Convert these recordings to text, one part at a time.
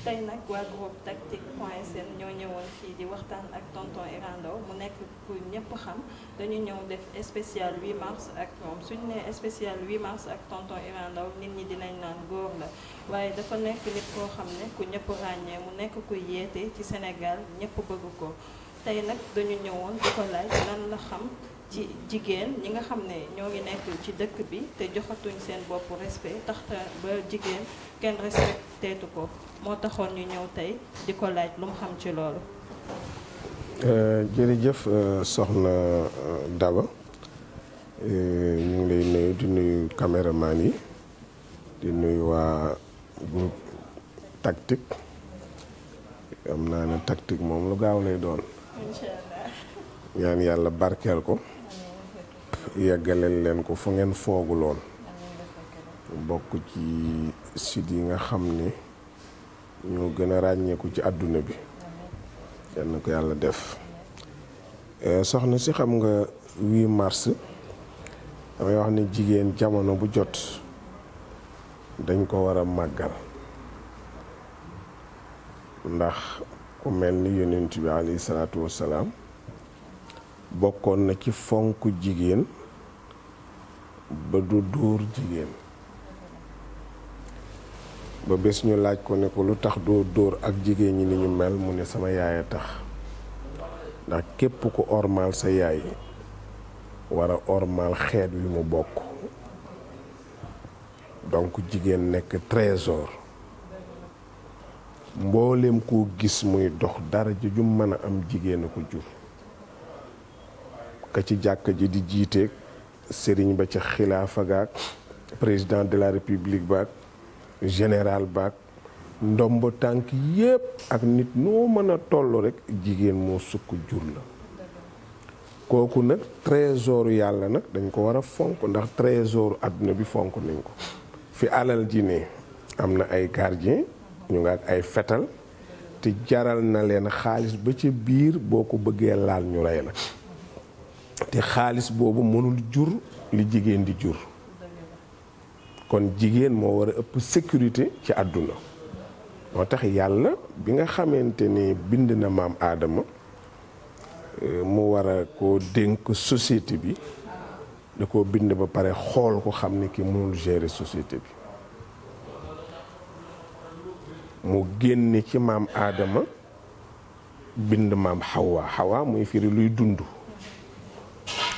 tey nag waa groupe tactic.sn ñoo ñëwoon fii di waxtaan ak tonton Iran Ndao mu nekk ku ñëpp xam dañu ñëw def spécial 8 mars ak moom suñu nee spécial 8 mars ak tonton Iran Ndao nit ñi dinañ naan góor la waaye dafa nekk nit koo xam ne ku ñëpp ràññee mu nekk ku yeete ci Sénégal ñëpp bëgg ko tey nag dañu ñëwoon di ko laaj lan la xam ci jigéen ñi nga xam ne ñoo ngi nekk ci dëkk bi te joxatuñ seen bopp respect tax ba jigéen kenn respecteetu ko moo taxoon ñu ñëw tey di ko laaj lu mu xam ci loolu. jërëjëf soxna Daba ñu ngi lay nuyu di nuyu caméraman yi di nuyu waa groupe tactique am naa ne tactique moom lu gaaw lay doon. Inch'Allah. ñaan yàlla barkeel ko. yeggaleel leen ko fu ngeen fooguloon. bokk ci site yi nga xam ne ñoo gën a ràññeeku ci àdduna bi. yal na ko yàlla def. soxna si xam nga 8 mars damay wax ne jigéen jamono bu jot dañ ko war a màggal ndax ku mel ni yonent bi alayhi salaatu wassalaam bokkoon na ci fonk jigéen ba du dóor jigéen ba bés ñu laaj ko ne ko lu tax doo dóor ak jigéen ñi ni ñu mel mu ne sama yaay a tax ndax képp ku ormaal sa yaay war a ormaal xeet wi mu bokk donc jigéen nekk trésor mboolem koo gis muy dox dara ji ju mën a am jigéen a ko jur ka ci jàkka ji di jiiteeg sëriñ ba ca xilaafa gaak président de la république baak général baak ndomb tànk yépp ak nit noo mën a toll rekk jigéen moo sukk jur la kooku nag trésor yàlla nag dañ ko war a fonk ndax trésor àdduna bi fonk nañ ko fi alal ji ne am na ay gardien ñu nga ak ay fetal te jaral na leen xaalis ba ca biir boo ko bëggee laal ñu rey la te xaalis boobu mënul jur li jigéen di jur kon jigéen moo war a ëpp sécurité ci àdduna moo tax yàlla bi nga xamante ni bind na maam aadama mu war a koo dénk société bi da koo bind ba pare xool ko xam ni ki mënul gérer société bi mu génne ci maam aadama bind maam xawa muy firi luy dund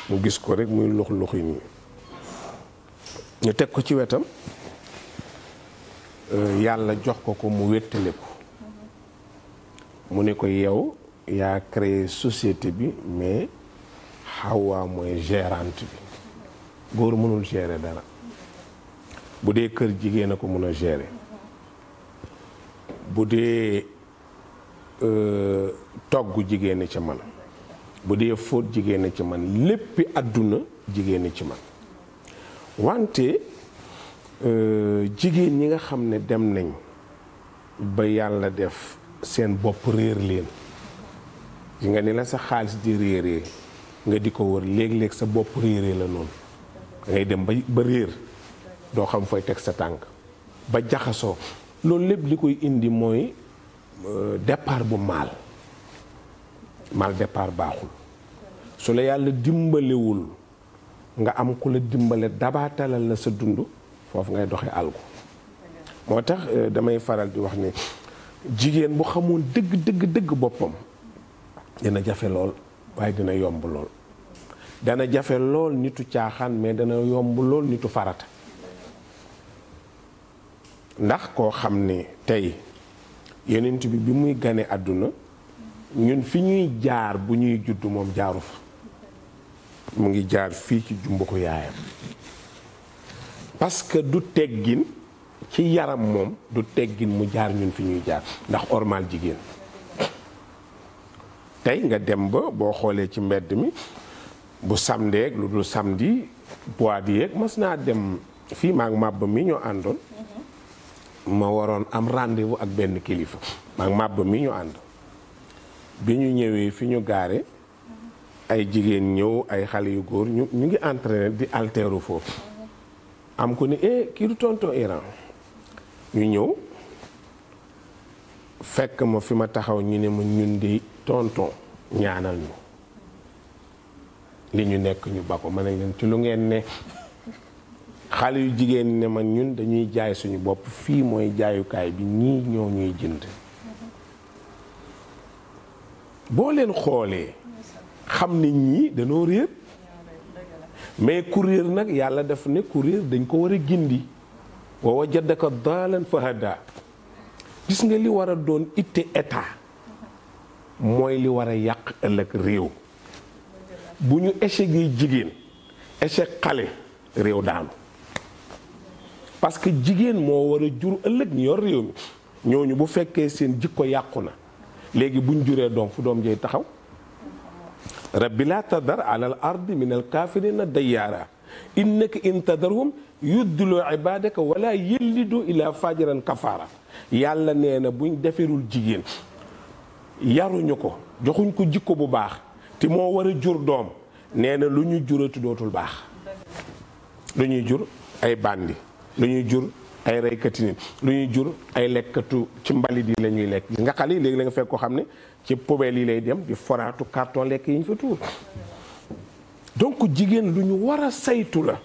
mu gis ko rek muy lux-luxi nii ñu teg ko ci wetam yàlla jox ko mu wéttale ko mu ne ko yow yaa créé société bi mais xawa mooy gérante bi góor mënul gérer dara bu dee kër jigéen a ko mën a gérer bu dee togg jigéen ci man bu dee fóot jigéen ci man léppi àdduna jigéen ci man wante jigéen ñi nga xam ne dem nañ ba yàlla def seen bopp réer leen yi nga ni la sa xaalis di réeree nga di ko wër léeg-léeg sa bopp réeree la noonu ngay dem ba réer doo xam fooy teg sa tànk ba jaxasoo loolu lépp li koy indi mooy départ bu mal départ baaxul su la yàlla dimbalewul nga am ku la dimbale dabaatalal la sa dund foofu ngay doxee algu moo tax damay faral di wax ni jigéen bu xamoon dëgg boppam dina jafe lool waaye dina yomb lool dana jafe lool nitu caaxaan mais dana yomb lool nitu farata ndax koo xam ne tey yonent bi muy gane àdduna ñun fi ñuy jaar bu ñuy judd moom jaaru fa mu ngi jaar fii ci jumbu ko yaayam parce que du teggin ci yaram moom du teggin mu jaar ñun fi ñuy jaar ndax ormal jigéen tey nga dem ba boo xoolee ci mbedd mi bu samedi ak lu dul samedi boîte yeeg mas naa dem fii maag màbb mi ñoo àndoon ma waroon am rendez-vous ak benn kilifa maag màbb mi ñu ànd bi ñu ñëwee fi ñu gaare ay jigéen ñëw ay xale yu góor ñu ngi entraîné di altéru foofu am ko ni kii du tonton Iran ñu ñëw fekk ma fi ma taxaw ñu ne ma ñun di tonton ñaanal ñu li ñu nekk ñu ba ko ma ne leen ci lu ngeen ne xale yu jigéen ne ma ñun dañuy jaay suñu bopp fii mooy jaayukaay bi ñii ñoo ñuy jënd boo leen xoolee xam ne ñii dañoo réer mais ku réer nag yàlla daf ne ku réer dañ ko war a gindi wa wajadaka daalan fahada gis nga li war a doon itte état mooy li war a yàq ëllëg réew bu ñu échec yi jigéen échec xale réew daanu parce que jigéen moo war a jur ëllëg ñu yor réew mi ñooñu bu fekkee seen jikko yàqu na léegi buñ juree doom fu doom jey taxaw rabbi laa tadar ala al ardi min al kafirina dayyaara innaka in tadarhum yuddilu ibadaka wala yellidu ila fajiran kafaara yàlla nee na buñ deferul jigéen yaruñu ko joxuñ ko jikko bu baax te moo war a jur doom nee na lu ñu jurati dootul baax lu ñuy jur ay bandi lu ñuy jur ay reykati nit lu ñuy jur ay lekkatu ci mbalit yi la ñuy lekk gis nga xale yi léegi la nga fekk ko xam ne ci poubelle yi lay dem di foraatu carton lekk yi ñu fa tuur donc jigéen lu ñu war a saytu la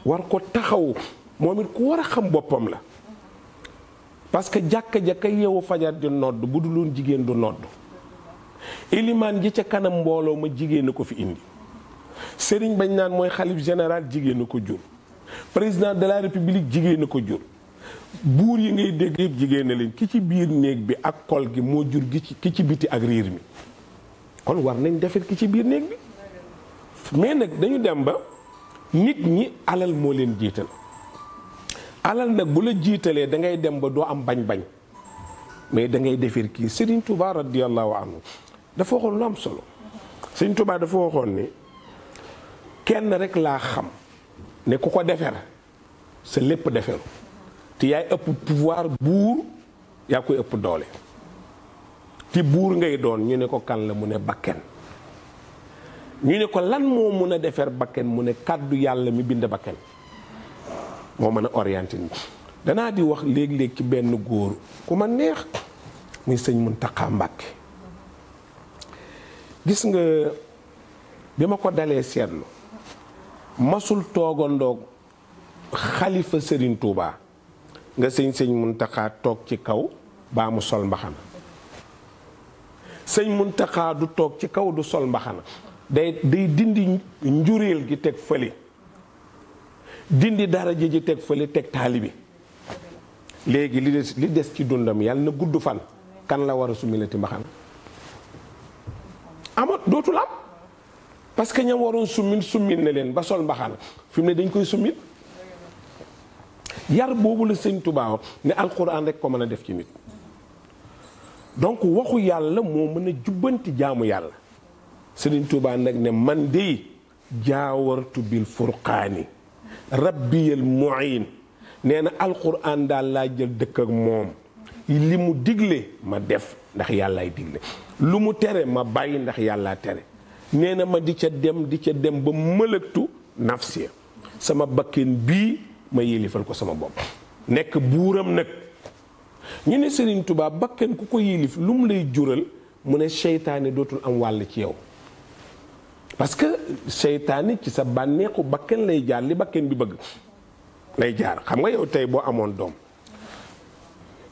war ko taxawu moom it ku war a xam boppam la parce que jàkka yeewu fajar di nodd bu dul woon jigéen du nodd ilimaan ji ca kanam mbooloo ma jigéen a ko fi indi sëriñ bañ naan mooy xalif général jigéen a ko jur président de la république jigéen a ko jur buur yi ngay dégg yëpp jigéen a leen ki ci biir néeg bi ak kol gi moo jur ki ci biti ak riir mi kon war nañ defar ki ci biir néeg bi mais nag dañu dem ba nit ñi alal moo leen jiital alal nag bu la jiitalee da ngay dem ba doo am bañ-bañ mais da ngay defar kii Serigne Touba radiyallahu anhu dafa waxoon lu am solo Serigne Touba dafa waxoon ni kenn rek laa xam ne ku ko defar sa lépp defaru te yaay ëpp pouvoir buur yaa koy ëpp doole te buur ngay doon ñu ne ko kan la mu ne bakken ñu ne ko lan moo mun a defar bakken mu ne kàddu yàlla mi bind bakken moo mën a orienté ni danaa di wax léeg-léeg ci benn góor ku ma neex muy sëñ Muntaxa Mbàkke gis nga bi ma ko dalee seetlu masul toogandoog xalifa Serigne Touba nga sëñ Muntaxa toog ci kaw baa mu sol mbaxana sëñ Muntaxa du toog ci kaw du sol mbaxana day dindi njureel gi teg fële dindi daraja ji teg fële teg taalibi léegi li des ci dundam yàlla na gudd fan kan la war a sumilati mbaxana amat dootul am parce que ñam waroon summin na leen ba sol mbaxana fi mu ne dañ koy summin yar boobu la sëñ Tuubaa ne alxuraan rek ko mën a def ci nit donc waxu yàlla moo mën a jubbanti jaamu yàlla sëriñ Tuubaa nag ne man de jaawartu bil furqaani rabbiyal muin nee na alxuraan daal laa jël dëkk ak moom li mu digle ma def ndax yàllaay digle lu mu tere ma bàyyi ndax yàllaa tere nee na ma di ca dem ba mëlëgtu nafsiya sama bakken bii ma yilifal ko sama bopp nekk buuram nag ñu ne Serigne Touba bakken ku ko yilif lu mu lay jural mu ne seytaane dootul am wàll ci yow parce que seytaane ci sa bànneexu bakken lay jaar li bakken bi bëgg lay jaar xam nga yow tey boo amoon doom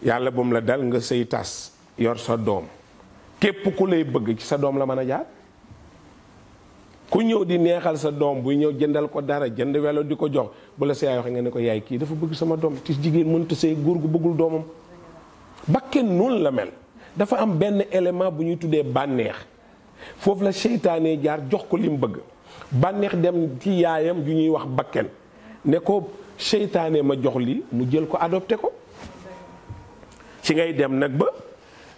yàlla bu mu la dal nga sëy tas yor sa doom képp ku lay bëgg ci sa doom la mën a jaar ku ñëw di neexal sa doom buy ñëw jëndal ko dara jënd welo di ko jox bu la sa yaay waxee nga ne ko yaay kii dafa bëgg sama doom ci jigéen mënta sëy góor gu bëggul doomam bakken noonu la mel dafa am benn élément bu ñuy tuddee bànneex foofu la seytaane jaar jox ko li mu bëgg bànneex dem ci yaayam ju ñuy wax bakken ne ko seytaane ma jox li mu jël ko adopté ko ci ngay dem nag ba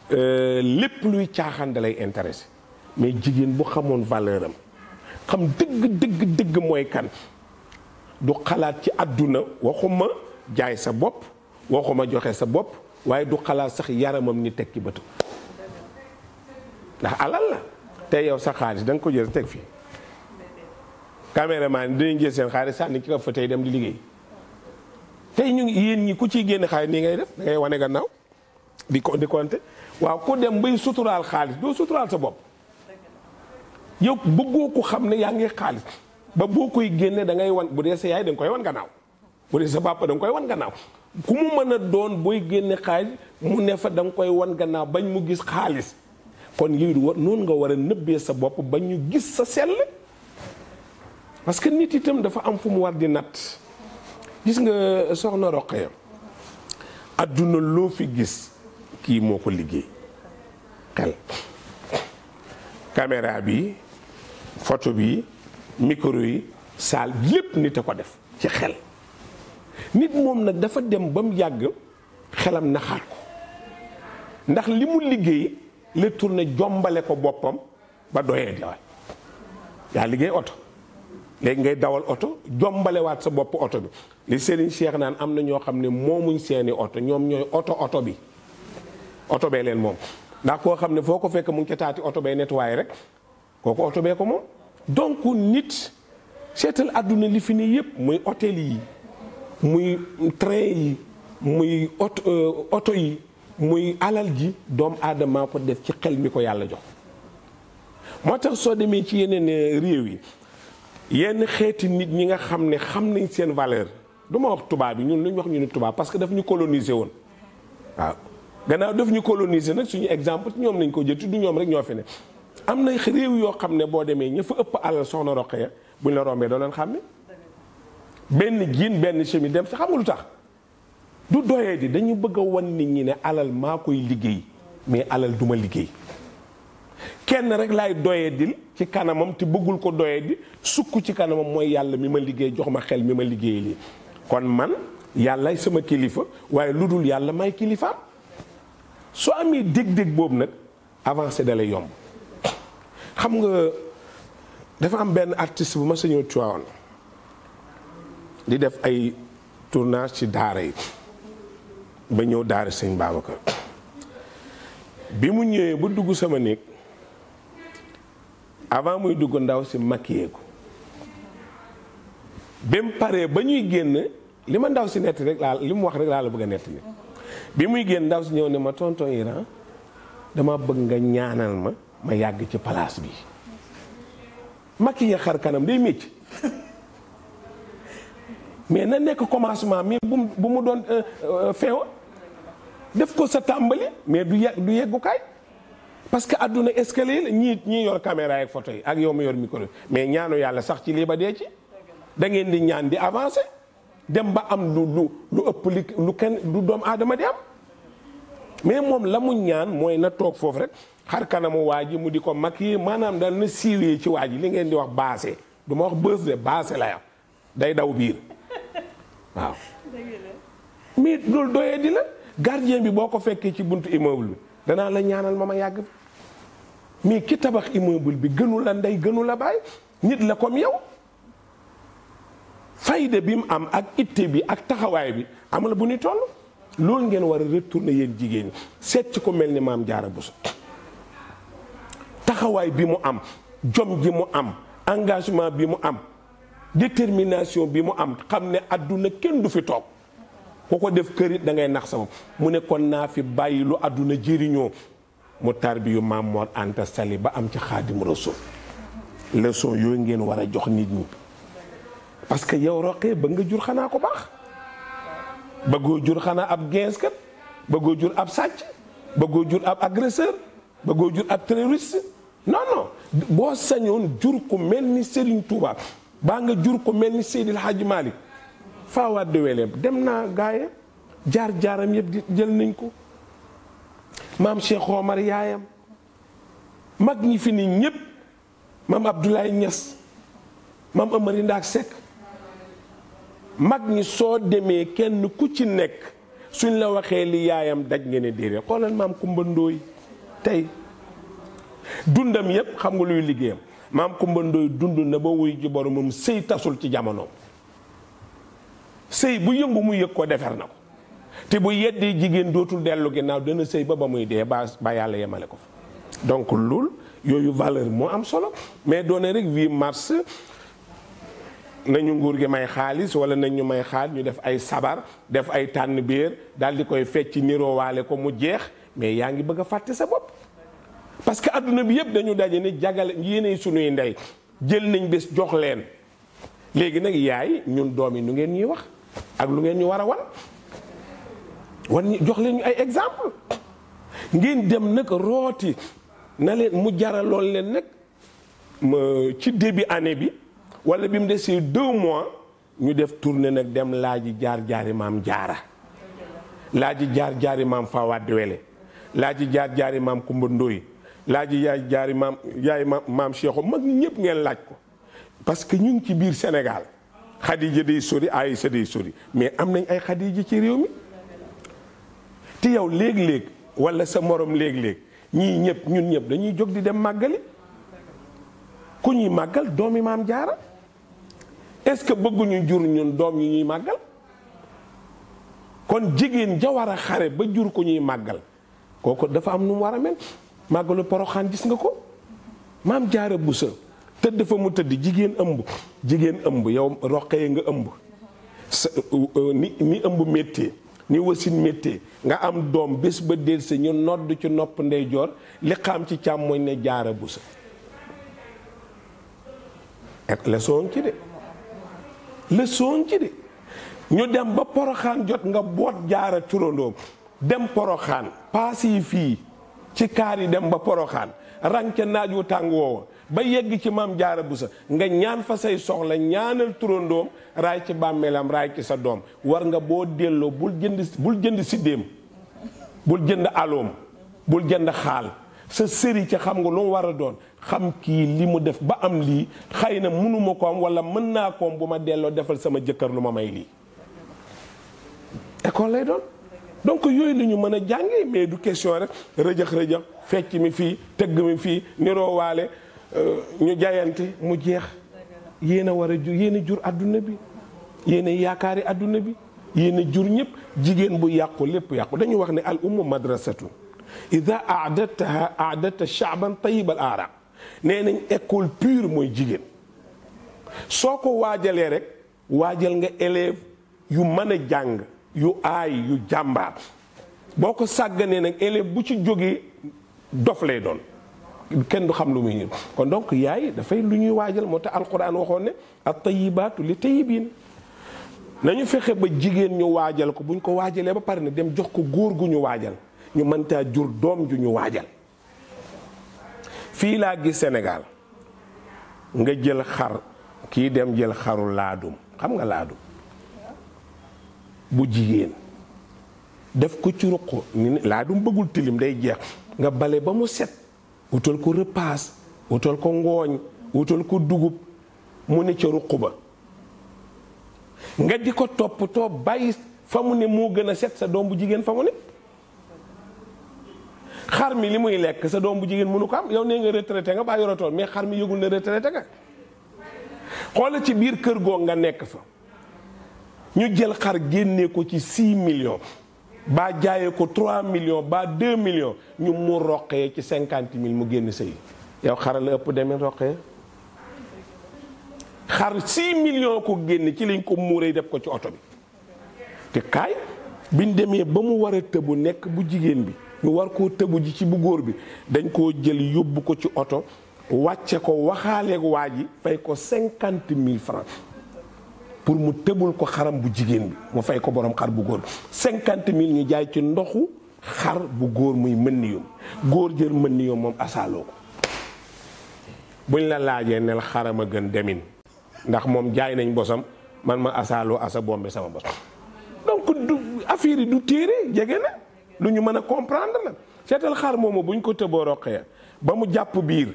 lépp luy caaxaan da lay intéressé mais jigéen bu xamoon valeur am xam dëgg mooy kan du xalaat ci àdduna waxuma jaay sa bopp waxuma joxe sa bopp waaye du xalaat sax yaramam ni teg ci bëtu ndax alal la tey yow sa xaalis da nga ko jël teg fii caméraman yi dinañ jël seen xaalis sànni ci ko fa tey dem di liggéey tey ñu ngi yéen ñi ku ciy génn xaalis nii ngay def da ngay wane gannaaw di compter waaw ku dem bay suturaal xaalis doo suturaal sa bopp yow bëggoo ko xam ne yaa ngi xaalis ba boo koy génne da ngay wan bu dee sa yaay da nga koy wan gannaaw bu dee sa papa da nga koy wan gannaaw ku mu mën a doon booy génne xaalis mu ne fa da nga koy wan gannaaw bañ mu gis xaalis kon yow noonu nga war a nëbbee sa bopp bañ ñu gis sa sell parce que nit itam dafa am fu mu war di natt gis nga soxna Roqaya adduna loo fi gis kii moo ko liggéey xel caméra bi photo bi micro yi saal lépp nit a ko def ci xel nit moom nag dafa dem ba mu yàgg xelam naxaat ko ndax li mu liggéey la tourné jombale ko boppam ba doyee diwal yaa liggéey oto léegi ngay dawal oto jombalewaat sa bopp oto bi li Serigne Cheikh naan am na ñoo xam ne moomuñ seeni oto ñoom ñooy oto bi oto bee leen moom ndax koo xam ne foo ko fekk mu ngi ca taati oto bee nettoyé rek kooku oto bee ko moom donc nit seetal àdduna li fi nii yëpp muy hôtel yi muy train yi muy oto yi muy alal ji doomu aadama ko def ci xel mi ko yàlla jox moo tax soo demee ci yeneen réew yi yenn xeeti nit ñi nga xam ne xam nañ seen valeur du ma wax tubaab yi ñun lu ñu wax ñu ne tubaab parce que daf ñu coloniser woon waaw gannaaw daf ñu coloniser nag suñu exemple ñoom nañ ko jël du ñoom rek ñoo fi ne am na réew yoo xam ne boo demee ña fa ëpp alal soxna Roqaya buñ la rombee doo leen xam ne benn jiin benn chemise dem si xam nga lu tax du doyee di dañu bëgg a wan nit ñi ne alal maa koy liggéey mais alal duma liggéey kenn rek laay doyee dil ci kanamam te bëggul ko doyee di sukk ci kanamam mooy yàlla mi ma liggéey jox ma xel mi ma liggéey lii kon man yàllaay sama kilifa waaye lu dul yàlla may kilifaam soo amee dég-dég boobu nag avancé da lay yomb xam nga dafa am benn artiste bu ma sa ñëw Tivaouane di def ay tournage ci daara yi ba ñëw daara sëñ Babacar bi mu ñëwee ba dugg sama néeg avant muy dugg ndaw si maquillé ko ba mu paree ba ñuy génn li ma ndaw si nett rek laa li mu wax rek laa la bëgg a nett ni bi muy génn ndaw si ñëw ne ma tonton Iran dama bëgg nga ñaanal ma yàgg ci place bi maquillé xar kanam day métti mais na nekk commencement mais bu mu doon feewa def ko sa tàmbali mais du yeggukaay parce que àdduna escalier la ñii yor caméra ak photo yi ak yow ma yor micro mais ñaanu yàlla sax ci lii ba dee ci da ngeen di ñaan di avancer dem ba am lu ëpp lu kenn lu doomu aadama di am mais moom la mu ñaan mooy na toog foofu rek xar kanamu waa ji mu di ko maquiller maanaam daal na siiwee ci waa ji li ngeen di wax baase du ma wax bës de baase la yam day daw biir waaw mais loolu doyee di la gardien bi boo ko fekkee ci buntu immeuble bi danaa la ñaanal ma yàgg bi mais ki tabax immeuble bi gënu la ndey gënu la baay nit la comme yow fayda bi mu am ak itte bi ak taxawaay bi am la bu ni toll loolu ngeen war a retourner yéen jigéen ñi seet ci ko mel ni Maam Jaara Buso taxawaay bi mu am jom ji mu am engagement bi mu am détermination bi mu am xam ne àdduna kenn du fi toog ku ko def kërit da ngay nax sama mu ne kon naa fi bàyyi lu àdduna jëriñoo mu tarbiyu Maam Mor Anta Sali ba am ci Xaadimu Rasuul leçon yooyu ngeen war a jox nit ñi parce que yow Roqee ba nga jur xanaa ko baax bëggoo jur xanaa ab geeskat bëggoo jur ab sàcc bëggoo jur ab agresseur bëggoo jur ab terroriste non boo sañoon jur ko mel ni Serigne Touba baa nga jur ko mel ni Seydil Hadji Malick faawaat de weleem dem naa gaaya jaar-jaaram yëpp di jël nañ ko maam Cheikh Omar yaayam mag ñi fi ni ñëpp maam Abdoulaye Niass maam Amari Ndaak Seck mag ñi soo demee kenn ku ci nekk suñ la waxee li yaayam daj ngeen ne déedéet xoolal maam Kumba Ndooy tey dundam yëpp xam nga luy liggéeyam maam Kumba Ndooy dund na ba wuy ji boromam sëy tasul ci jamonoom sëy bu yëngu mu yëg ko defar na ko te bu yeddee jigéen dootul dellu ginnaaw dana sëy ba muy dee ba yàlla yemale ko fa donc loolu yooyu valeur moo am solo mais doone rek 8 mars nañu nguur gi may xaalis wala nañ ñu may xaalis ñu def ay sabar def ay tànn biir daal di koy fecc niroowaale ko mu jeex mais yaa ngi bëgg a fàtte sa bopp. parce que adduna bi yëpp dañu daje ni jagale yéenay sunuy ndey jël nañ bés jox leen léegi nag yaay ñun doom yi nu ngeen ñuy wax ak lu ngeen ñu war a wan ñu jox leen ñu ay exemple ngeen dem nag rooti na leen mu jaraloon leen nag ci début année bi wala bi mu desee 2 mois ñu def tournée nag dem laaji jaar-jaari maam jaara laaji jaar-jaari maam Fawade Wele laaji jaar-jaari maam Kumba Ndooy laaji jaar-jaari maam maam Cheikh mag ñi ñëpp ngeen laaj ko parce que ñu ngi ci biir Sénégal Xadija day sori Aysa day sori mais am nañ ay Xadija ci réew mi te yow léeg-léeg wala sa morom léeg-léeg ñii ñëpp ñun ñëpp dañuy jóg di dem màggali ku ñuy màggal doomi maam jaara est-ce que bëgguñu jur ñun doom yi ñuy màggal kon jigéen ja war a xare ba jur ko ñuy màggal kooku dafa am nu mu war a mel màggalu Poroxaan gis nga ko maam jaara Buso tëdd fa mu tëdd jigéen ëmb yow roqee nga ëmb sa ni ëmb méttee ni wasin méttee nga am doom bés ba del sa ñu nodd ci nopp ndeyjoor li xam ci càmmoñ ne jaara Buso ak leçon ci de ñu dem ba Poroxaan jot nga boot jaara turandoom dem Poroxaan paas yi fii ci kaar yi dem ba Poroxaan rang ca naaj wu tàng woowa ba yegg ci maam jaara Buso nga ñaan fa say soxla ñaanal turandoom raay ci bàmmeelam raay ci sa doom war nga boo delloo bul jënd siddéem bul jënd aloom bul jënd xaal sa sëri ca xam nga lu mu war a doon xam kii li mu def ba am lii xëy na mënuma ko am wala mën naa ko am bu ma delloo defal sama jëkkër lu ma may lii école lay doon donc yooyu la ñu mën a jàngee mais du question rek rëjëx fecc mi fii tëgg mi fii niroo waale ñu jaayante mu jeex yéen a war a jur yéen a jur adduna bi yéen a yaakaari adduna bi yéen a jur ñëpp jigéen bu yàqu lépp yàqu dañu wax ne al ummu madrasatu ida aadata shaaban tayib al araq nee nañ école pure mooy jigéen soo ko waajalee rek waajal nga élève yu mën a jàng yu aay yu jàmbaar boo ko sàgganee nag élève bu ci jógee dof lay doon kenn du xam lu muy ñëw kon donc yaay dafay lu ñuy waajal moo tax alquran waxoon ne at tayibaatu li tayibiin nañu fexe ba jigéen ñu waajal ko buñ ko waajalee ba pare ne dem jox ko góor gu ñu waajal ñu mëntaa jur doom ju ñu waajal fii laa gis Sénégal nga jël xar kii dem jël xaru laadum xam nga laadum bu jigéen def ko ci ruq ni laadum bëggul tilim day jeex nga bale ba mu set wutal ko repaas wutal ko ngooñ wutal ko dugub mu ne ca ruq ba nga di ko toppatoo bàyyi fa mu ne moo gën a set sa doom bu jigéen fa mu ne xar mi li muy lekk sa doom bu jigéen mënu ko am yow nee nga retraité nga baa yoratoon mais xar mi yëgul ne retraité nga xoola ci biir kër goo nga nekk fa ñu jël xar génnee ko ci 6 millions baa jaayee ko 3 millions baa 2 millions ñu mu roqee ci 50 000 mu génn sëy yow xaral la ëpp demee roqee xar 6 millions ko génne ci lañ ko muuree def ko ci oto bi te kaay biñ demee ba mu war a tëbu nekk bu jigéen bi ñu war koo tëbu ji ci bu góor bi dañ koo jël yóbbu ko ci oto wàcce ko waxaaleeg waa ji fay ko 50 000 francs pour mu tëbul ko xaram bu jigéen bi mu fay ko borom xar bu góor bi 50 000 ñu jaay ci ndoxu xar bu góor muy mën ni yoom góor jël mën ni yoom moom asaaloo ko buñ la laajee nel xaram a gën demin ndax moom jaay nañ bosam man ma asaaloo asa bombe sama bos donc du affaire yi du téere jege na lu ñu mën a comprendre la seetal xar moomu buñ ko tëboo roqee ba mu jàpp biir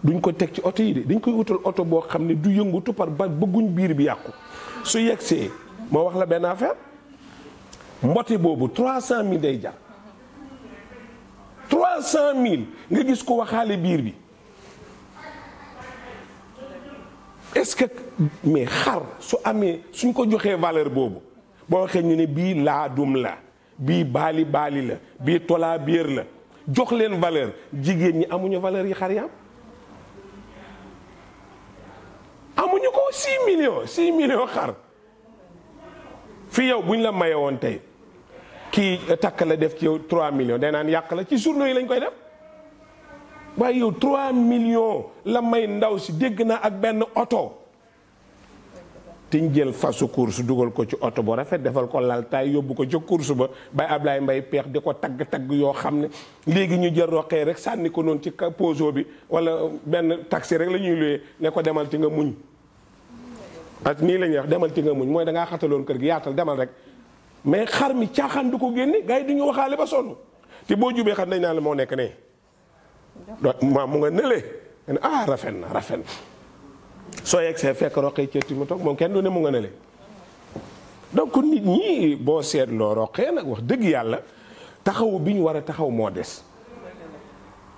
duñ ko teg ci oto yi de dañ koy wutal oto boo xam ne du yëngutu par ba bëgguñ biir bi yàqu su yegsee moo wax la benn affaire mbote boobu 300 000 day jar 300 000 nga gis ko waxaale biir bi est-ce que mais xar su amee suñ ko joxee valeur boobu boo waxee ñu ne bii laadum la bii baali la bii tolaa biir la jox leen valeur jigéen ñi amuñu valeur yi xar yaam amuñu ko 6 millions xar fii yow buñ la maye woon tey kii takk la def ci yow 3 millions day naan yàq la ci journaux yi lañ koy def waaye yow 3 millions la may ndaw si dégg naa ak benn oto te ñu jël fasu course dugal ko ci oto bu rafet defal ko laltaay yóbbu ko ca course ba bay Ablaye Mbaye peex di ko tagg yoo xam ne léegi ñu jël roqee rek sànni ko noonu ci poso bi wala benn taxi rek la ñuy luyee ne ko demal ci nga muñ ak nii la ñuy wax demal ci nga muñ mooy dangaa xataloon kër gi yaatal demal rek mais xar mi caaxaan du ko génne gars yi du ñu waxaale ba sonn te boo jubee xam nañ naa la moo nekk ne maa mu nga nële ah rafet na soo yegg see fekk roqee ceeti mu toog moom kenn du ne mu nga nële donc nit ñi boo seetloo roqee nag wax dëgg yàlla taxaw bi ñu war a taxaw moo des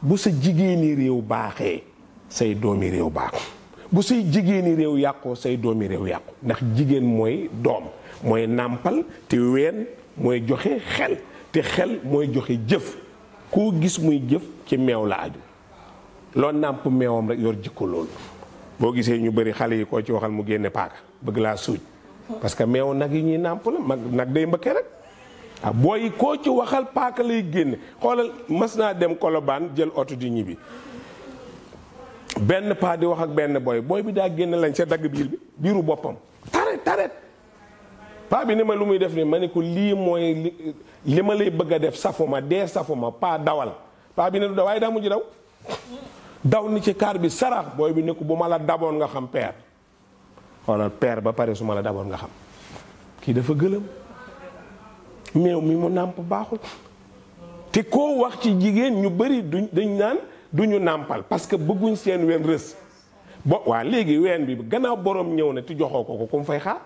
bu sa jigéeni réew baaxee say doomi réew baax bu say jigéeni réew yàqoo say doomi réew yàqu ndax jigéen mooy doom mooy nàmpal te ween mooy joxe xel te xel mooy joxe jëf koo gis muy jëf ci meew la aju loo nàmp meewam rek yor jikko loolu boo gisee ñu bëri xale yi koo ci waxal mu génne paaka bëgg laa suuj parce que meew nag yi ñuy nàmp la mag nag day mbëkkee rek ah booy koo ci waxal paaka lay génne xoolal mas naa dem Colobane jël oto di ñibbi benn paa di wax ak benn booy bi daa génne lañ sa dagg biiru boppam taret paa bi ni ma lu muy def ni ma ne ko lii mooy li ma lay bëgg a def safuma dee safuma paa dawal paa bi ne du daw waaye daa mujj daw ni ci kaar bi sarax booy bi ne ko bu ma la daboon nga xam père xoolal père ba pare su ma la daboon nga xam kii dafa gëlëm meew mi mu nàmp baaxul te koo wax ci jigéen ñu bëri dañ naan duñu nàmpal parce que bëgguñ seen ween rës waa léegi ween bi gannaaw borom ñëw na te joxoo ko ku mu fay xaar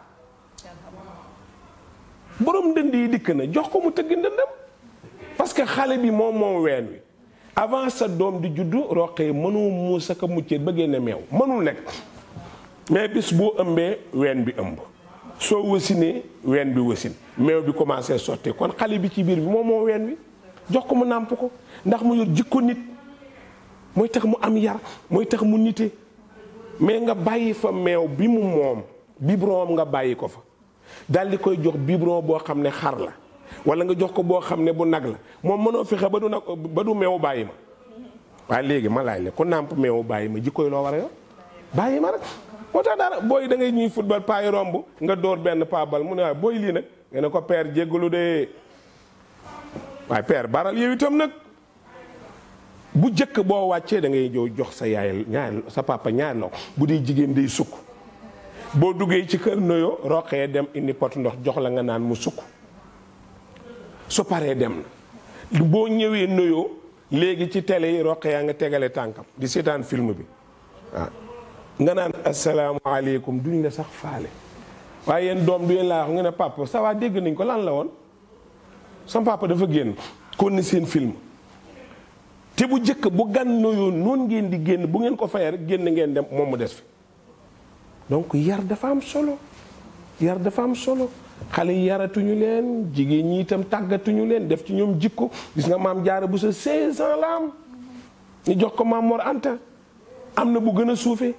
borom ndënd yi dikk na jox ko mu tëgg ndëndam parce que xale bi moom ween wi avant sa doom di juddu roqee mënoo muusa ka muccet ba génne meew mënul nekk mais bis boo ëmbee ween bi ëmb soo wasinee ween bi wasin meew bi commencé sotti kon xale bi ci biir bi moom ween wi jox ko mu nàmp ko ndax mu yor jikko nit mooy tax mu am yar mooy tax mu nite mais nga bàyyi fa meew bi mu moom biberon nga bàyyi ko fa daal di koy jox biberon boo xam ne xar la wala nga jox ko boo xam ne bu nag la moom mënoo fexe ba du meew bàyyi ma waaye léegi ma laaj la ku nàmp meew bàyyi ma jikkoy loo war a yor bàyyi ma rek moo tax dara booy da ngay ñuy football paa yi romb nga dóor benn paa bal mu ne waaye booy lii nag nga ne ko père jéggalu de waaye père baral yow itam nag bu jëkk boo wàccee da ngay jox sa yaay sa papa ñaar la bu dee jigéen day sukk boo duggee ci kër noyo roqee dem indi pot ndox jox la nga naan mu sukk su paree dem na boo ñëwee noyo léegi ci télé yi roqee yaa nga tegale tànkam di seetaan film bi waaw nga naan asalaamaaleykum duñ la sax faale waaye yéen doom du yéen laa wax nga ne papa ça va dégg nañ ko lan la woon sama papa dafa génn kon ni seen film te bu jëkk bu gan noyoo noonu ngeen di génn bu ngeen ko fayee rek génn ngeen dem moom mu des fi donc yar dafa am solo xale yi yaratuñu leen jigéen ñi itam tàggatuñu leen def ci ñoom jikko gis nga maam Jaara bu sa 16 ans la am ñu jox ko maam Mor Anta am na bu gën a suufee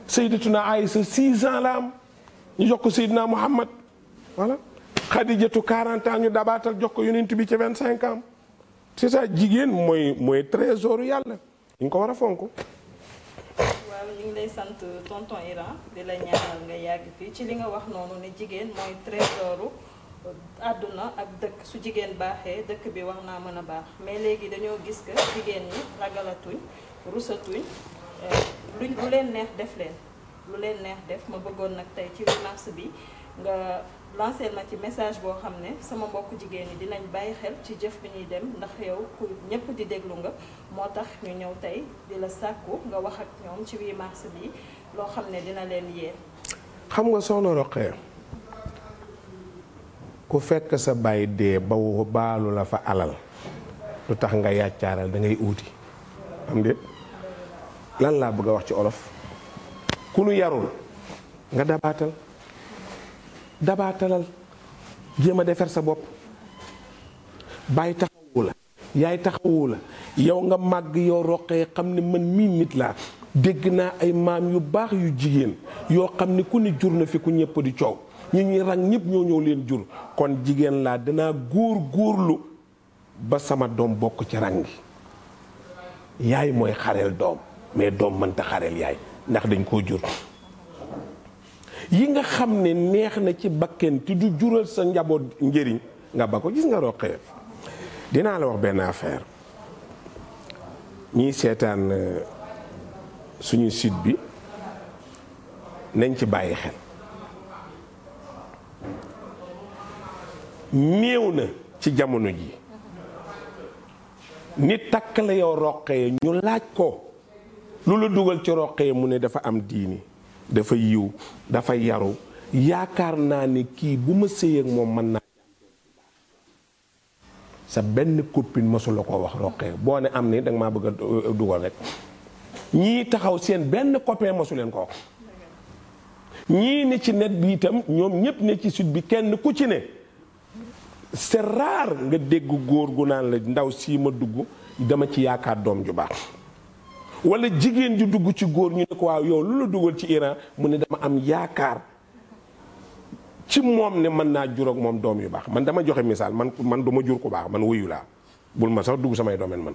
Sayyidatuna Aysa 6 ans la am ñu jox ko Seydina Muhammad voilà Xadijatu 40 ans ñu dabaatal jox ko yonent bi ci 25 ans c'est ça jigéen mooy trésor yàlla ñu ko war a fonk. waaw ñu ngi lay sant tonton Iran di la ñaanal nga yàgg fii ci li nga wax noonu ne jigéen mooy trésoru àdduna ak dëkk su jigéen baaxee dëkk bi war naa mën a baax mais léegi dañoo gis que jigéen ñi ragalatuñ rusatuñ lu leen neex def ma bëggoon nag tey ci 8 mars bi nga lancé ma ci message boo xam ne sama mbokk jigéen ñi dinañ bàyyi xel ci jëf bi ñuy dem ndax yow ku ñëpp di déglu nga moo tax ñu ñëw tey di la sàkku nga wax ak ñoom ci 8 mars bi loo xam ne dina leen yee. xam nga soxna Roqee ku fekk sa bàyyi dee ba baalu la fa alal lu tax nga yàccaaral da ngay uuti am de lan laa bëgg a wax ci olof ku nu yarul nga dabaatalal jéem a defar sa bopp bàyyi taxawu la yaay taxawu la yow nga màgg yow Roqee xam ne man mii nit laa dégg naa ay maam yu baax yu jigéen yoo xam ne ku ni jur na fi ku ñëpp di coow ñi ñuy rang ñëpp ñoo ñëw leen jur kon jigéen laa danaa góorlu ba sama doom bokk ci rang gi yaay mooy xareel doom mais doom mënta xareel yaay ndax dañ koo jur yi nga xam ne neex na ci bakken te du jural sa njaboot njëriñ nga ba ko gis nga Roqee dinaa la wax benn affaire ñiy seetaan suñu site bi nañ ci bàyyi xel néew na ci jamono ji nit takk la yow Roqee ñu laaj ko lu la dugal ci Roqee mu ne dafa am diini dafa yiw dafa yaru yaakaar naa ne kii bu ma sëy ak moom mën naa sa benn copine mosu la ko wax Roqee boo ne am ni danga maa bëgg a dugal rek ñii taxaw seen benn copain mosu leen ko wax ñii ne ci net bi itam ñoom ñëpp ne ci sud bi kenn ku ci ne c'est rare nga dégg góor gu naan la ndaw sii ma dugg dama ci yaakaar doom ju baax wala jigéen ju dugg ci góor ñu ne ko waaw yow lu la dugal ci Iran mu ne dama am yaakaar ci moom ne mën naa jur ak moom doom yu baax man dama joxe misaal man du ma jur ku baax man wuyu laa bul ma sax dugg samay domaine man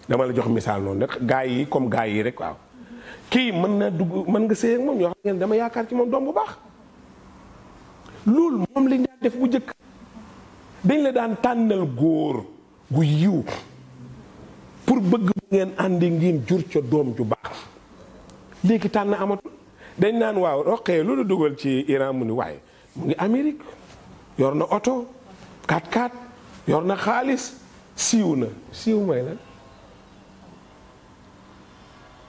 dama la jox misaal noonu rek gaa yi comme gaa yi rek waaw kii mën na dugg mën nga sëy ak moom ñoo xam ngeen dama yaakaar ci moom doom bu baax loolu moom lañ daan def bu njëkk dañ la daan tànnal góor gu yiw pour bëgg bu ngeen àndi ngeen jur ca doom ju baax léegi tànn amatul dañ naan waaw Roqee loolu dugal ci Iran mu ni waaye mu ngi Amérique yor na oto 4x4 yor na xaalis siiw na siiw mooy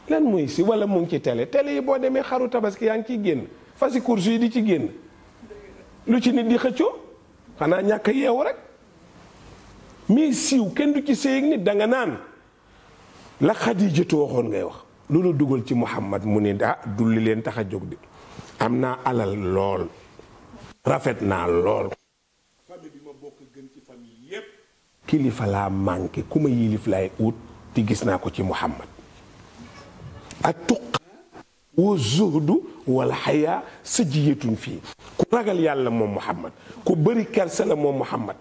lan muy si wala mu ngi ci télé yi boo demee xaru tabaski yaa ngi ciy génn fasi course yi di ci génn lu ci nit di xëccoo xanaa ñàkk a yeewu rek mais siiw kenn du ci sëy ak nit danga naan la Xadijatu waxoon ngay wax loolu dugal ci Muhammad mu ne du li leen tax a jóg de am naa alal lool rafet naa lool famille bi ma bokk gën ci famille yépp kilifa laa manqué ku ma yilif laay ut te gis naa ko ci Muhammad at-tuqa wa zuhdu wal xayaa sajiyatun fii ku ragal yàlla moom Muhammad ku bëri kersa la moom Muhammad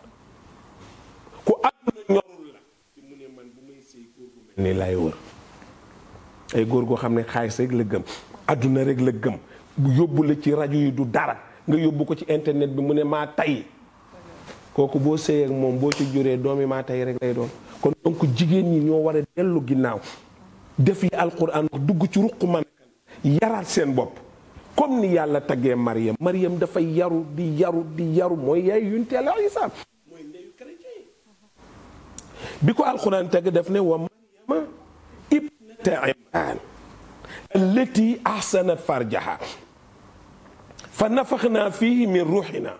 ku àdduna ñorul la te mu ne man bu may sëy góor gu mel ni laay wër ay góor goo xam ne xaalis rek la gëm àdduna rek la gëm yóbbu la ci rajo yi du dara nga yóbbu ko ci internet bi mu ne maa tay kooku boo sëy ak moom boo ci juree doomi maa tay rek lay doon kon donc jigéen ñi ñoo war a dellu ginnaaw def li alquran wax dugg ci ruq man yaraat seen bopp comme ni yàlla taggee Mariam dafay yaru di yaru mooy yaay yunte Yàlla Isaa mooy ndeyu chrétien bi ko alquran tagg def ne wa Maryama ibnata Imraan allati ahsanat farjaha fa nafaxnaa fihi min ruuxina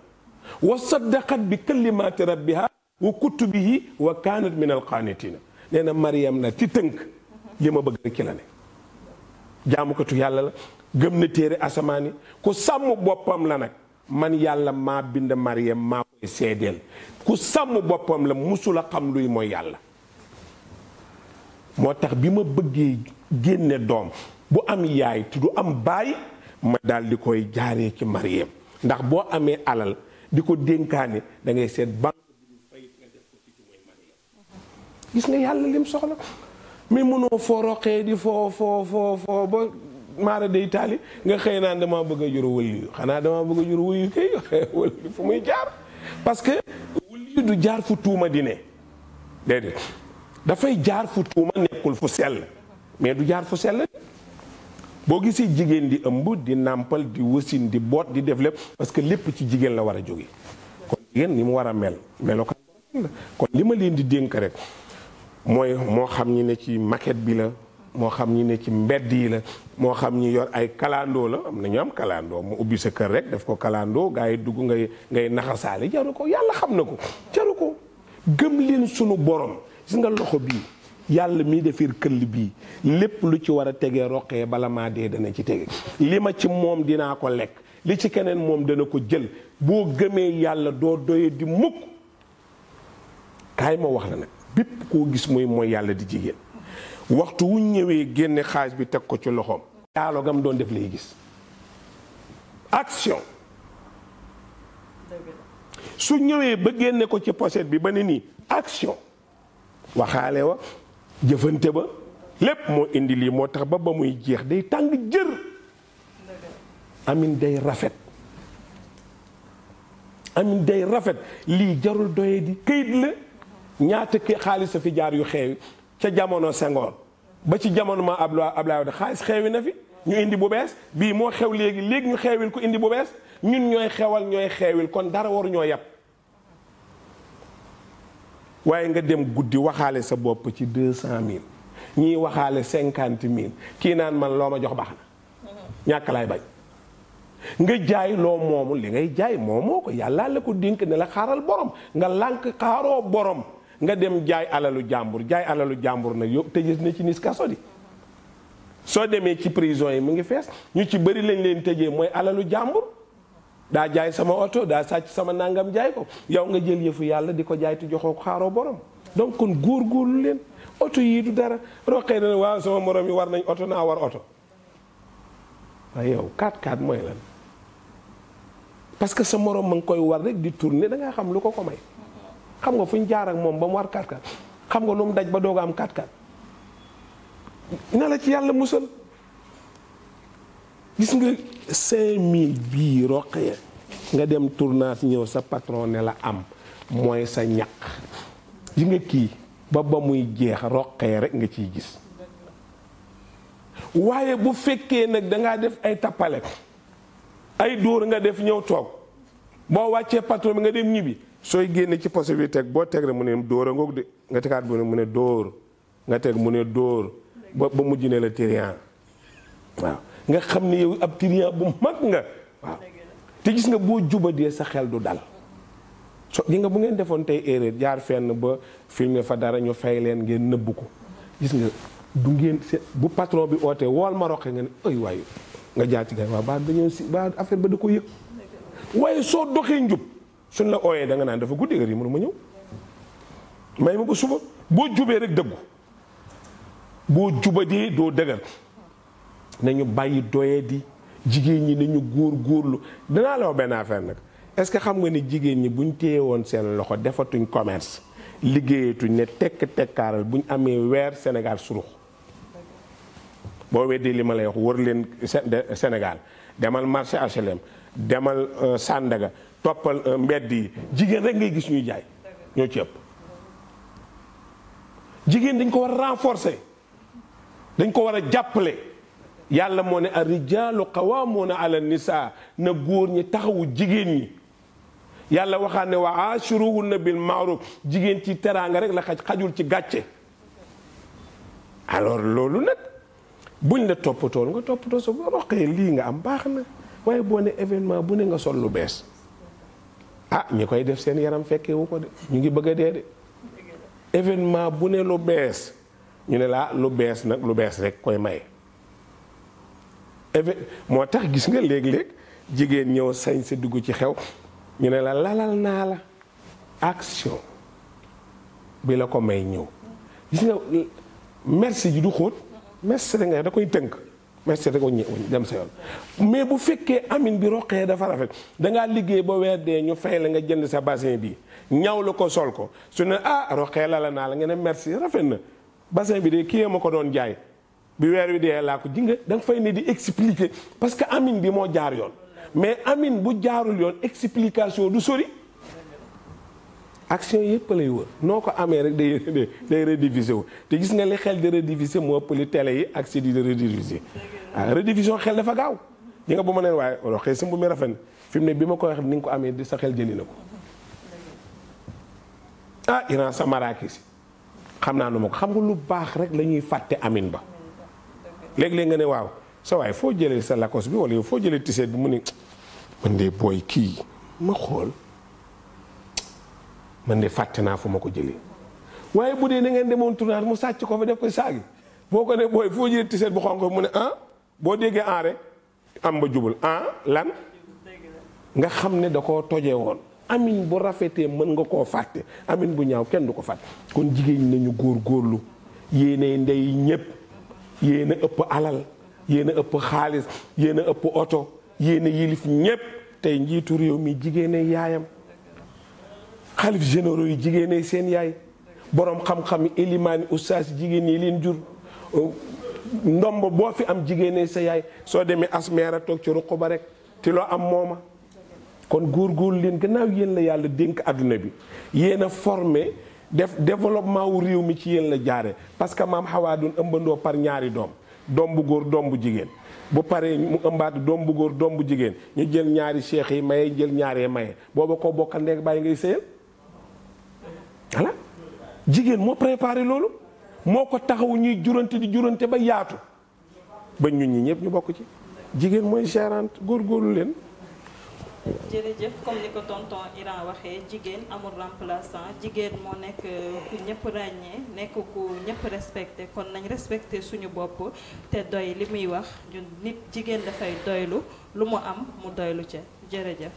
wa saddaqat bi kalimaati rabbiha wa kutubihi wa kaanat min alqaanitina nee na Mariam na ci tënk li ma bëgg rek ci la ne jaamukatu yàlla la gëm na téere asamaan yi ku sàmm boppam la nag man yàlla maa bind Mariam maa koy seedeel ku sàmm boppam la musula xam luy mooy yàlla moo tax bi ma bëggee génne doom bu am yaay te du am baay ma daal di koy jaaree ci Mariam ndax boo amee alal di ko dénkaane da ngay seet banque bu dul fay nga def ko ci mooy Mariam gis nga yàlla lim soxla mais mënoo foo Roqee di foo ba maara day taali nga xëy naan damaa bëgg a jur wëliyu xanaa damaa bëgg a jur wëliyu kay wëliyu fu muy jaar parce que wëliyu du jaar fu tuuma di ne déedéet dafay jaar fu tuuma nekkul fu sell mais du jaar fu sell boo gisee jigéen di ëmb di nàmpal di wasin di boot di def lépp parce que lépp ci jigéen la war a jóge kon jigéen ni mu war a mel melokaan la kon li ma leen di dénk rek mooy moo xam ñi ne ci maquette bi la moo xam ñi ne ci mbedd yi la moo xam ñi yor ay kalandoo la am na ñu am kalandoo mu ubbi sa kër rek def ko kalandoo gaa yi dugg ngay naxasaale jaru ko yàlla xam na ko jaru ko gëm leen sunu borom gis nga loxo bii yàlla mii defir këll bii lépp lu ci war a tegee Roqee bala maa dee dana ci tege li ma ci moom dinaa ko lekk li ci keneen moom dana ko jël boo gëmee yàlla doo doye di mukk kaay ma wax la nag bépp koo gis mooy yàlla di jigéen waxtu wu ñëwee génne xaalis bi teg ko ci loxoom dialogue am doon def lay gis action su ñëwee ba génne ko ci pochette bi ba ne nii action waxaale wa jëfante ba lépp moo indi lii moo tax ba muy jeex day tàng jër amin day rafet amin day rafet lii jarul doye di këyit la ñaata xaalis a fi jaar yu xeewi ca jamono Senghor ba ci jamono ma Abdoulaye Wade xaalis xeewi na fi ñu indi bu bees bii moo xew léegi ñu xeewil ko indi bu bees ñun ñooy xewal ñooy xeewil kon dara waru ñoo yàpp waaye nga dem guddi waxaale sa bopp ci 200 000 ñii waxaale 50 000 kii naan man loo ma jox baax na ñàkk laay bañ nga jaay loo moomu li ngay jaay moomoo ko yàlla la ko dénk ne la xaaral borom nga lànk xaaroo borom nga dem jaay alalu jàmbur nag yow tëjee na ci nis kaso di soo demee ci prison yi mu ngi fees ñu ci bëri lañ leen tëjee mooy alalu jàmbur daa jaay sama oto daa sàcc sama nangam jaay ko yow nga jël yëfu yàlla di ko jaay te joxoo ko xaaroo borom donc kon góorgóorlu leen oto yii du dara roqee na waaw sama morom yi war nañ oto naa war oto waaye yow 4x4 mooy lan parce que sa morom ma ngi koy war rek di tourner da ngaa xam lu ko may xam nga fu ñu jaar ak moom ba mu war 4x4 xam nga lu mu daj ba doog a am 4x4 na la ci yàlla musal gis nga 5000 bii roqee nga dem tournage ñëw sa patron ne la am mooy sa ñaq yi nga kii ba muy jeex roqee rek nga ciy gis waaye bu fekkee nag dangaa def ay tappale ay dóor nga def ñëw toog boo wàccee patron bi nga dem ñibbi sooy génne ci poste bi teg boo teg rek mu ne dóor a ngoog de nga tegaat bu ne mu ne dóor nga teg mu ne dóor ba mujj ne la tiriyan waaw nga xam ne yow ab tiriyan bu mag nga waaw te gis nga boo jubadee sa xel du dal so gi nga bu ngeen defoon tey erreur jaar fenn ba filmer fa dara ñu fay leen ngeen nëbbu ko gis nga du ngeen bu patron bi ootee wool ma roqe nga ne ay waayu nga jaar ci gars waaw ba dañoo si ba affaire ba da ko yëg waaye soo doxee njub suñ la ooyee da nga naan dafa guddi yi mënu ma ñëw may ma ko suba boo jubee rek dëggu boo jubadee doo dëgër nañu bàyyi doyee di jigéen ñi nañu góorlu danaa la wax benn affaire nag est-ce que xam nga ni jigéen ñi buñ téye woon seen loxo defatuñ commerce liggéeyatuñ ne tekkaaral buñ amee weer Sénégal surux boo weddee li ma lay wax wër leen Sénégal demal marché HLM demal Sandaga toppal mbedd yi jigéen rek ngay gis ñuy jaay ñoo ci ëpp jigéen dañ ko war a renforcer dañ ko war a jàppale yàlla moo ne ar-rijaalu qawwaamuuna ala nisaa na góor ñi taxawu jigéen ñi yàlla waxaat ne wa aashiruhunna bil ma'ruf jigéen ci teraanga rek la xajul ci gàcce alors loolu nag buñ la toppatoo nga toppatoo sa boo roqee lii nga am baax na waaye boo ne événement bu ne nga sol lu bees ah ñi koy def seen yaram fekkee wu ko de ñu ngi bëgg a dee de événement bu ne lu bees ñu ne laa lu bees nag lu bees rek koy maye moo tax gis nga léeg-léeg jigéen ñëw sañ sa dugg ci xew ñu ne la lalal naa la action bi la ko may ñëw gis nga merci ji du xóot merci da nga da koy tënk merci da ko dem sa yoon mais bu fekkee amin bi roqee dafa rafet dangaa liggéey ba weer dee ñu fay la nga jënd sa bassin bi ñaw la ko sol ko su ne ah roqee lala naa la nga ne merci rafet na bassin bi de kii ma ko doon jaay bi weer wi dee laa ko ji nga da nga fay ne di expliquer parce que amin bi moo jaar yoon mais amin bu jaarul yoon explication du sori action yëpp lay wër noo ko amee rek day rediffuser wu te gis nga li xel di rediffuser moo ëpp li télé yi ak CD di rediffuser waaw rediffusion xel dafa gaaw ji nga bu ma neen waaye roxee si mbu mi rafet na fi mu ne bi ma ko wax ni nga ko amee di sa xel jëli na ko ah Iran sa Marrakech xam naa nu ma ko xam nga lu baax rek la ñuy fàtte amin ba léeg-léeg nga ne waaw sa waaye foo jëlee sa Lacoste bi wala yow foo jëlee tiset bi mu ne man de booy kii ma xool man de fàtte naa fu ma ko jëlee waaye bu dee na ngeen demoon tournage mu sàcc ko fa def koy saagi boo ko ne booy foo jëlee tiset bu xonk mu ne ah boo déggee ah rek am ba jubul ah lan nga xam ne da koo tojee woon amin bu rafetee mën nga koo fàtte amin bu ñaaw kenn du ko fàtte kon jigéen ñi nañu góorlu yéenay ndey ñépp, yéen a ëpp alal, yéen a ëpp xaalis, yéen a ëpp oto, yéen a yilif ñépp. tey njiitu réew mi jigéenay yaayam, xalif généraux yi jigéenay seen yaay, borom xam-xam yi élimaani ustaas jigéen yi leen jur, ndomb boo fi am jigéenay sa yaay. soo demee asmeera toog ci ruq ba rek te loo am mooma. kon góorgóorlu leen gannaaw yéen la yàlla dénk àdduna bi, yéen a formé def développement wu réew mi ci yéen la jaare parce que maam Xawaa doon ëmbandoo par ñaari doom bu góor doom bu jigéen. bu paree mu ëmbaat doom bu góor doom bu jigéen ñu jël ñaari cheikh yi maye jël ñaaree maye booba koo bokkal ndeeg bàyyi ngay sëyal. voilà jigéen moo préparé loolu, moo ko taxawu ñuy jurante di jurante ba yaatu ba ñun ñi ñëpp ñu bokk ci. jigéen mooy gérante, góorgóorlu leen. jërëjëf comme ni ko tonton Iran waxee jigéen amul remplaçant, jigéen moo nekk ku ñëpp ràññee, nekk ku ñëpp respecté. kon nañ respecté suñu bopp te doy li muy wax ñun nit jigéen dafay doylu lu mu am mu doylu ca. jërëjëf.